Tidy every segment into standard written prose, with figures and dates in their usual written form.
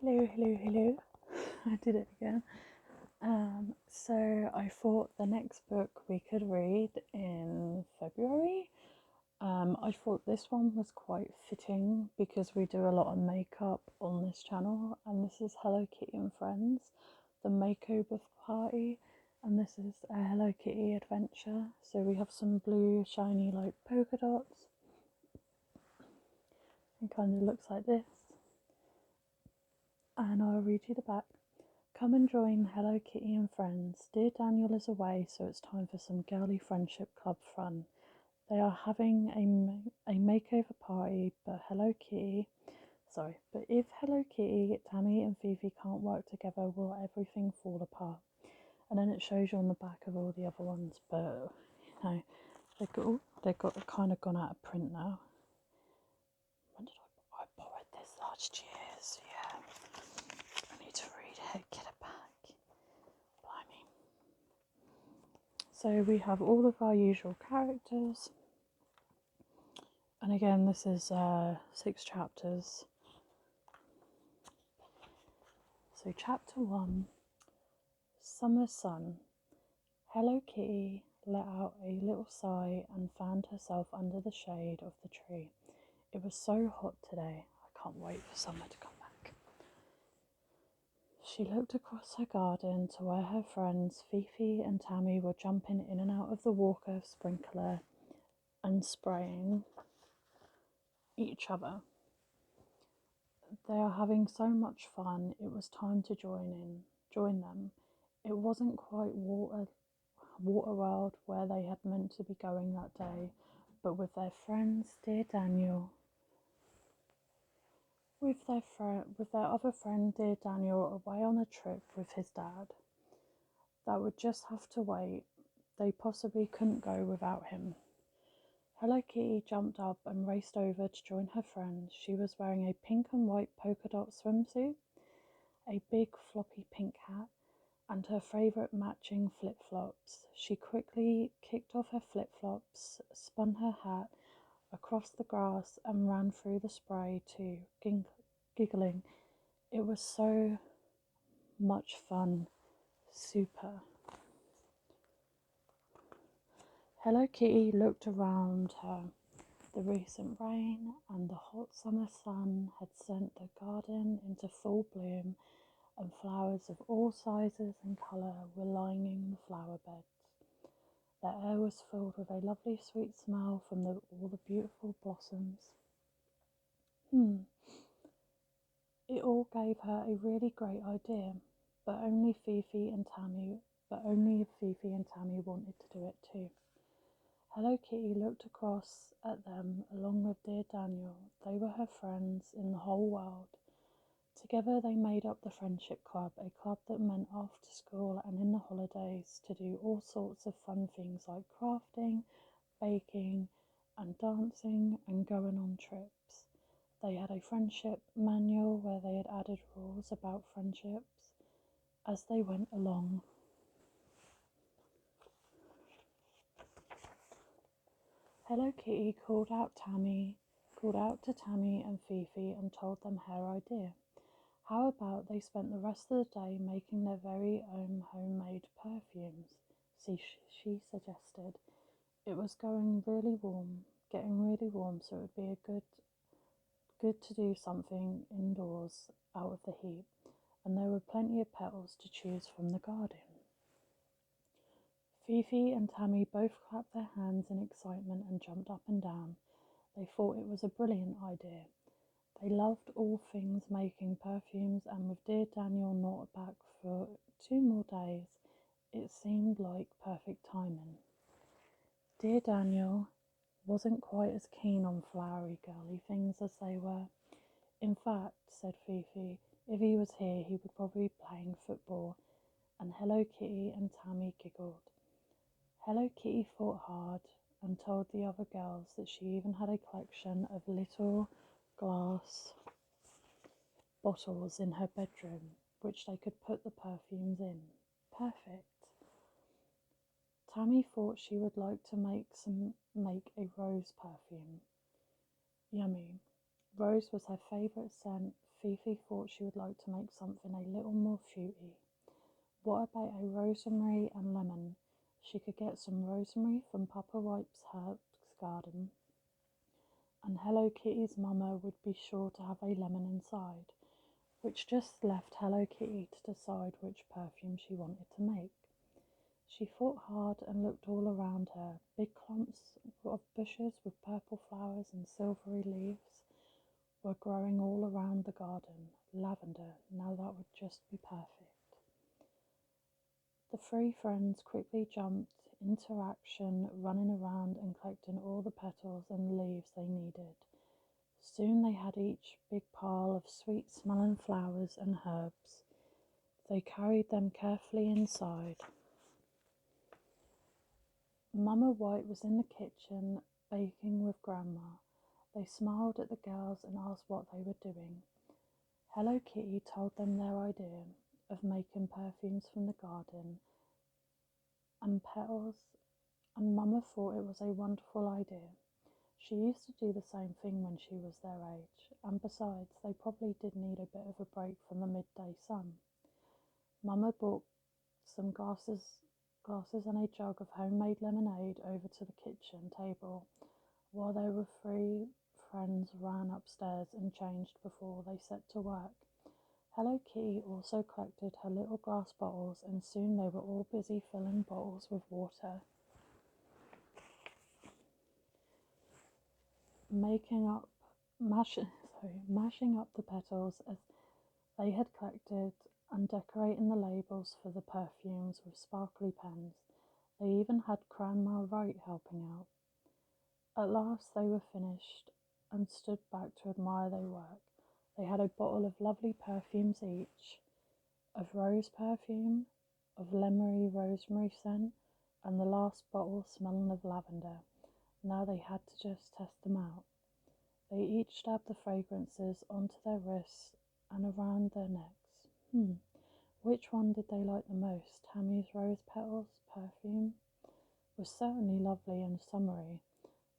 Hello. I did it again. So I thought the next book we could read in February. I thought this one was quite fitting because we do a lot of makeup on this channel, and this is Hello Kitty and Friends, the makeover party, and this is a Hello Kitty adventure. So we have some blue shiny like polka dots. It kind of looks like this. And I'll read you the back. Come and join Hello Kitty and Friends. Dear Daniel is away, so it's time for some girly friendship club fun. They are having a makeover party, but if Hello Kitty, Tammy and Fifi can't work together, will everything fall apart? And then it shows you on the back of all the other ones, but you know, they've got kind of gone out of print now. When did I borrowed this last year? So yeah, I need to read it, get it back. Blimey. So we have all of our usual characters. And again, this is 6 chapters. So chapter 1, Summer Sun. Hello Kitty let out a little sigh and fanned herself under the shade of the tree. It was so hot today. I can't wait for summer to come back. She looked across her garden to where her friends Fifi and Tammy were jumping in and out of the water sprinkler and spraying each other. They are having so much fun. It was time to join them. It wasn't quite Water World where they had meant to be going that day, but with their friends, dear Daniel, with their other friend, dear Daniel, away on a trip with his dad. That would just have to wait. They possibly couldn't go without him. Hello Kitty jumped up and raced over to join her friends. She was wearing a pink and white polka dot swimsuit, a big floppy pink hat, and her favourite matching flip-flops. She quickly kicked off her flip-flops, spun her hat across the grass and ran through the spray too, giggling. It was so much fun. Super. Hello Kitty looked around her. The recent rain and the hot summer sun had sent the garden into full bloom, and flowers of all sizes and colour were lining the flower beds. The air was filled with a lovely sweet smell from all the beautiful blossoms. It all gave her a really great idea, but only if Fifi and Tammy wanted to do it too. Hello Kitty looked across at them along with dear Daniel. They were her friends in the whole world. Together they made up the Friendship Club, a club that meant after school and in the holidays to do all sorts of fun things like crafting, baking and dancing and going on trips. They had a friendship manual where they had added rules about friendships as they went along. Hello Kitty called out to Tammy and Fifi and told them her idea. How about they spent the rest of the day making their very own homemade perfumes? She suggested. It was getting really warm, so it would be good to do something indoors out of the heat, and there were plenty of petals to choose from the garden. Fifi and Tammy both clapped their hands in excitement and jumped up and down. They thought it was a brilliant idea. They loved all things making perfumes, and with dear Daniel not back for 2 more days, it seemed like perfect timing. Dear Daniel wasn't quite as keen on flowery girly things as they were. In fact, said Fifi, if he was here he would probably be playing football, and Hello Kitty and Tammy giggled. Hello Kitty thought hard and told the other girls that she even had a collection of little glass bottles in her bedroom which they could put the perfumes in. Perfect. Tammy thought she would like to make a rose perfume. Yummy. Rose was her favourite scent. Fifi thought she would like to make something a little more fruity. What about a rosemary and lemon? She could get some rosemary from Papa White's herbs garden, and Hello Kitty's mama would be sure to have a lemon inside, which just left Hello Kitty to decide which perfume she wanted to make. She thought hard and looked all around her. Big clumps of bushes with purple flowers and silvery leaves were growing all around the garden. Lavender, now that would just be perfect. The three friends quickly jumped into action, running around and collecting all the petals and leaves they needed. Soon they had each big pile of sweet-smelling flowers and herbs. They carried them carefully inside. Mama White was in the kitchen baking with Grandma. They smiled at the girls and asked what they were doing. Hello Kitty told them their idea of making perfumes from the garden and petals, and Mama thought it was a wonderful idea. She used to do the same thing when she was their age, and besides, they probably did need a bit of a break from the midday sun. Mama brought some glasses and a jug of homemade lemonade over to the kitchen table while their three friends ran upstairs and changed before they set to work. Hello Kitty also collected her little glass bottles, and soon they were all busy filling bottles with water, mashing up the petals as they had collected, and decorating the labels for the perfumes with sparkly pens. They even had Grandma Wright helping out. At last they were finished and stood back to admire their work. They had a bottle of lovely perfumes each, of rose perfume, of lemony rosemary scent, and the last bottle smelling of lavender. Now they had to just test them out. They each dabbed the fragrances onto their wrists and around their necks. Which one did they like the most? Tammy's rose petals perfume was certainly lovely and summery,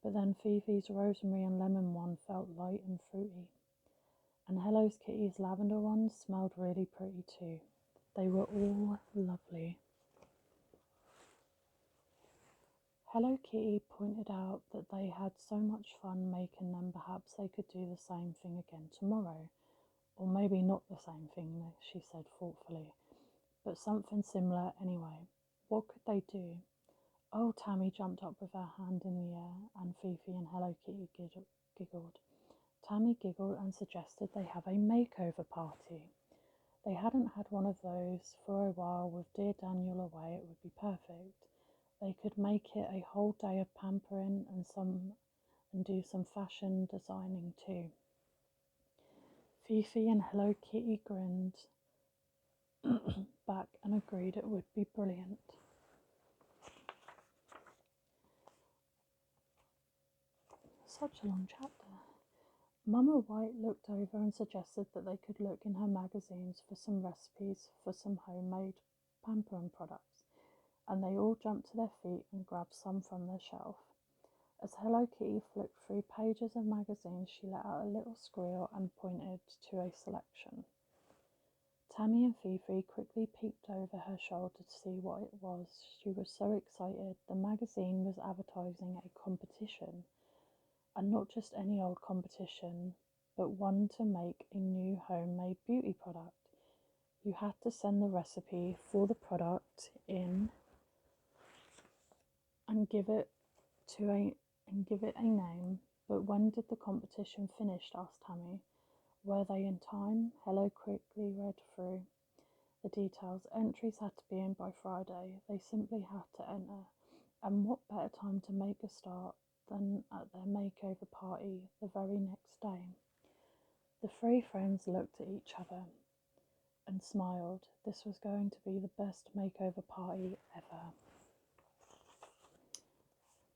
but then Fifi's rosemary and lemon one felt light and fruity. And Hello Kitty's lavender ones smelled really pretty too. They were all lovely. Hello Kitty pointed out that they had so much fun making them, perhaps they could do the same thing again tomorrow. Or maybe not the same thing, she said thoughtfully, but something similar anyway. What could they do? Oh, Tammy jumped up with her hand in the air, and Fifi and Hello Kitty giggled. Tammy giggled and suggested they have a makeover party. They hadn't had one of those for a while. With dear Daniel away, it would be perfect. They could make it a whole day of pampering and do some fashion designing too. Fifi and Hello Kitty grinned back and agreed it would be brilliant. Such a long chapter. Mama White looked over and suggested that they could look in her magazines for some recipes for some homemade pampering products, and they all jumped to their feet and grabbed some from the shelf. As Hello Kitty flipped through pages of magazines, she let out a little squeal and pointed to a selection. Tammy and Fifi quickly peeked over her shoulder to see what it was. She was so excited. The magazine was advertising a competition, and not just any old competition, but one to make a new homemade beauty product. You had to send the recipe for the product in and give it a name. But when did the competition finish? Asked Tammy. Were they in time? Hello quickly read through the details. Entries had to be in by Friday. They simply had to enter. And what better time to make a start than at their makeover party the very next day? The three friends looked at each other and smiled. This was going to be the best makeover party ever.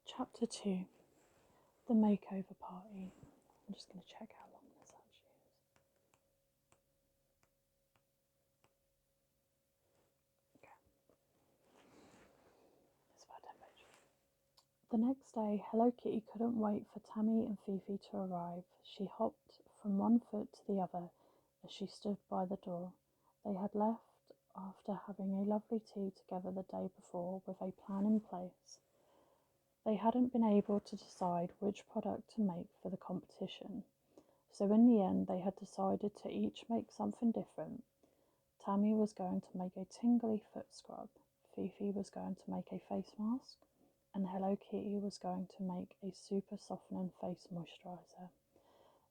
Chapter 2. The Makeover Party. I'm just going to check how long this actually is. Okay. It's about 10 pages. The next day, Hello Kitty couldn't wait for Tammy and Fifi to arrive. She hopped from one foot to the other as she stood by the door. They had left after having a lovely tea together the day before with a plan in place. They hadn't been able to decide which product to make for the competition, so in the end they had decided to each make something different. Tammy was going to make a tingly foot scrub, Fifi was going to make a face mask, and Hello Kitty was going to make a super softening face moisturiser.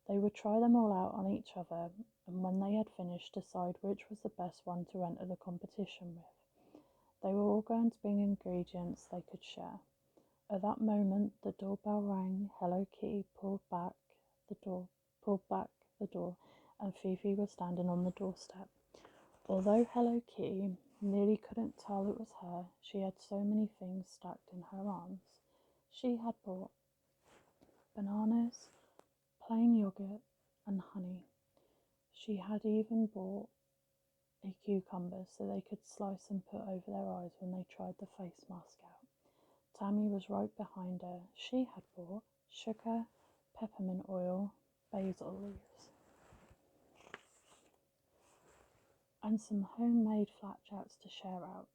They would try them all out on each other, and when they had finished, decide which was the best one to enter the competition with. They were all going to bring ingredients they could share. At that moment, the doorbell rang. Hello Kitty pulled back the door, and Fifi was standing on the doorstep. Although Hello Kitty nearly couldn't tell it was her, she had so many things stacked in her arms. She had bought bananas, plain yogurt, and honey. She had even bought a cucumber so they could slice and put over their eyes when they tried the face mask out. Tammy was right behind her. She had bought sugar, peppermint oil, basil leaves, and some homemade flapjacks to share out.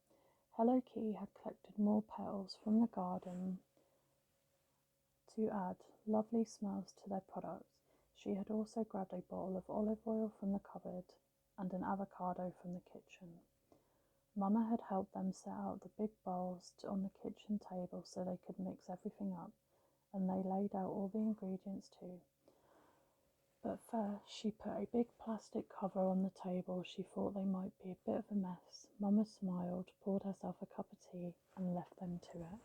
Hello Kitty had collected more petals from the garden to add lovely smells to their products. She had also grabbed a bottle of olive oil from the cupboard and an avocado from the kitchen. Mama had helped them set out the big bowls on the kitchen table so they could mix everything up, and they laid out all the ingredients too. But first she put a big plastic cover on the table. She thought they might be a bit of a mess. Mama smiled, poured herself a cup of tea, and left them to it.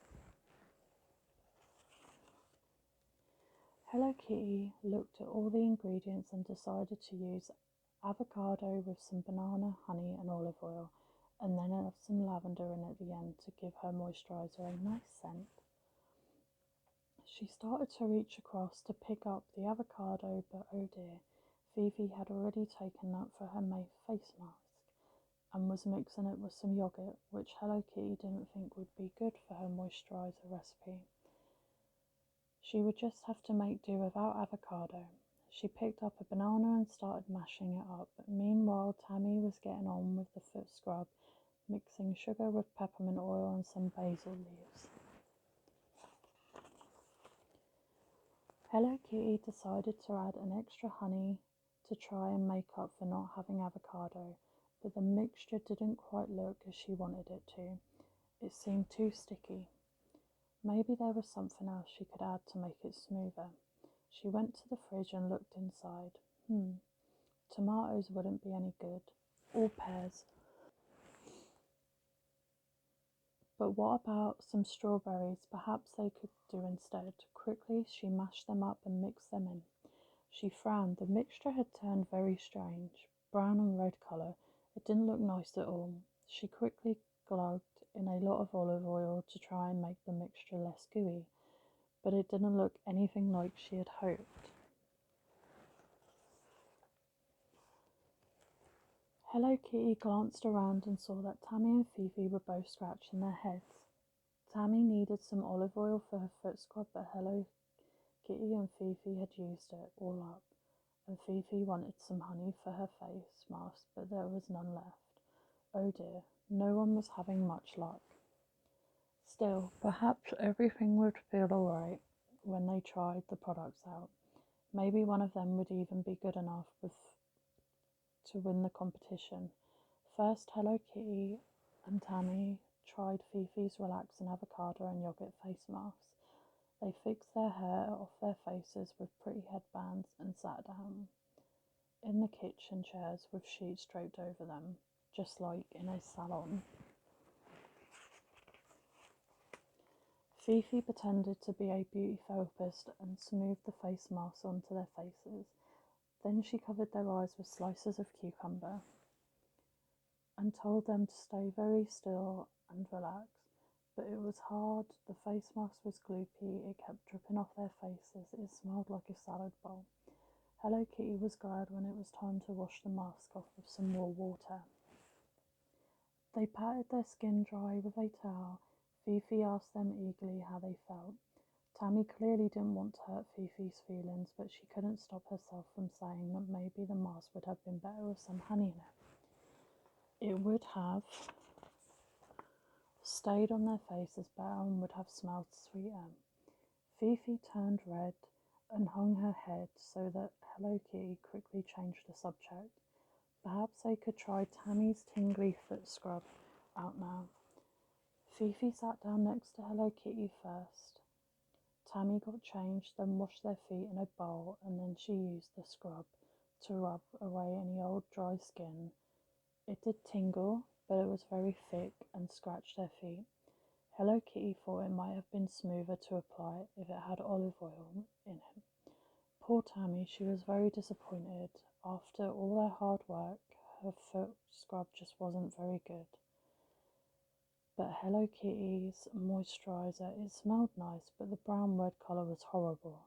Hello Kitty looked at all the ingredients and decided to use avocado with some banana, honey and olive oil, and then add some lavender in at the end to give her moisturiser a nice scent. She started to reach across to pick up the avocado, but oh dear, Fifi had already taken that for her face mask and was mixing it with some yogurt, which Hello Kitty didn't think would be good for her moisturiser recipe. She would just have to make do without avocado. She picked up a banana and started mashing it up. Meanwhile, Tammy was getting on with the foot scrub, mixing sugar with peppermint oil and some basil leaves. Hello Kitty decided to add an extra honey to try and make up for not having avocado, but the mixture didn't quite look as she wanted it to. It seemed too sticky. Maybe there was something else she could add to make it smoother. She went to the fridge and looked inside. Tomatoes wouldn't be any good, or pears. But what about some strawberries? Perhaps they could do instead. Quickly she mashed them up and mixed them in. She frowned. The mixture had turned very strange, brown and red colour. It didn't look nice at all. She quickly glugged in a lot of olive oil to try and make the mixture less gooey, but it didn't look anything like she had hoped. Hello Kitty glanced around and saw that Tammy and Fifi were both scratching their heads. Tammy needed some olive oil for her foot scrub, but Hello Kitty and Fifi had used it all up, and Fifi wanted some honey for her face mask, but there was none left. Oh dear, no one was having much luck. Still, perhaps everything would feel alright when they tried the products out. Maybe one of them would even be good enough to win the competition. First, Hello Kitty and Tammy tried Fifi's relaxing avocado and yogurt face masks. They fixed their hair off their faces with pretty headbands and sat down in the kitchen chairs with sheets draped over them, just like in a salon. Fifi pretended to be a beauty therapist and smoothed the face masks onto their faces. Then she covered their eyes with slices of cucumber and told them to stay very still and relax. But it was hard. The face mask was gloopy. It kept dripping off their faces. It smelled like a salad bowl. Hello Kitty was glad when it was time to wash the mask off with some more water. They patted their skin dry with a towel. Fifi asked them eagerly how they felt. Tammy clearly didn't want to hurt Fifi's feelings, but she couldn't stop herself from saying that maybe the mask would have been better with some honey in it. It would have stayed on their faces better and would have smelled sweeter. Fifi turned red and hung her head so that Hello Kitty quickly changed the subject. Perhaps they could try Tammy's tingly foot scrub out now. Fifi sat down next to Hello Kitty first. Tammy got changed, then washed their feet in a bowl, and then she used the scrub to rub away any old dry skin. It did tingle, but it was very thick and scratched their feet. Hello Kitty thought it might have been smoother to apply if it had olive oil in it. Poor Tammy, she was very disappointed. After all their hard work, her foot scrub just wasn't very good. But Hello Kitty's moisturiser, it smelled nice, but the brown red colour was horrible.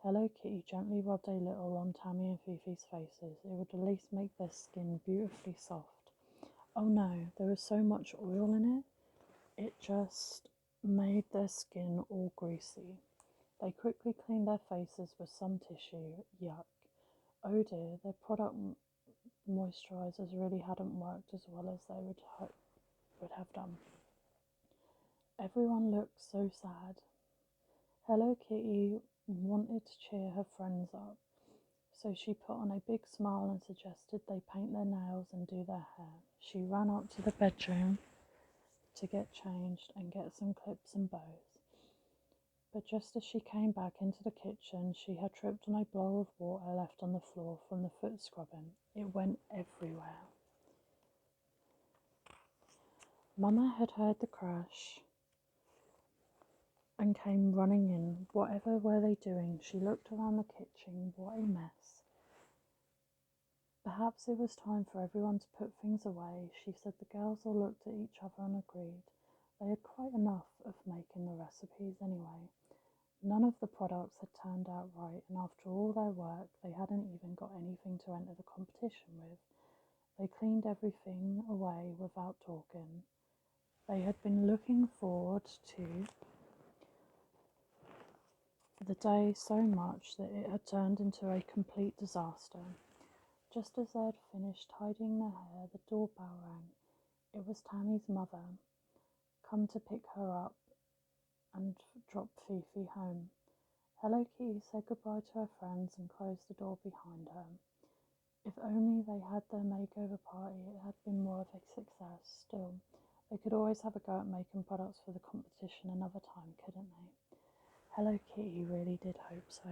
Hello Kitty gently rubbed a little on Tammy and Fifi's faces. It would at least make their skin beautifully soft. Oh no, there was so much oil in it, it just made their skin all greasy. They quickly cleaned their faces with some tissue. Yuck. Oh dear, their product moisturisers really hadn't worked as well as they would have done. Everyone looked so sad. Hello Kitty wanted to cheer her friends up, so she put on a big smile and suggested they paint their nails and do their hair. She ran up to the bedroom to get changed and get some clips and bows. But just as she came back into the kitchen, she had tripped on a bowl of water left on the floor from the foot scrubbing. It went everywhere. Mama had heard the crash and came running in. Whatever were they doing? She looked around the kitchen. What a mess. Perhaps it was time for everyone to put things away, she said. The girls all looked at each other and agreed. They had quite enough of making the recipes anyway. None of the products had turned out right, and after all their work, they hadn't even got anything to enter the competition with. They cleaned everything away without talking. They had been looking forward to the day so much that it had turned into a complete disaster. Just as they had finished tidying their hair, the doorbell rang. It was Tammy's mother, come to pick her up and drop Fifi home. Hello Kitty said goodbye to her friends and closed the door behind her. If only they had their makeover party, it had been more of a success. Still, they could always have a go at making products for the competition another time, couldn't they? Hello Kitty really did hope so.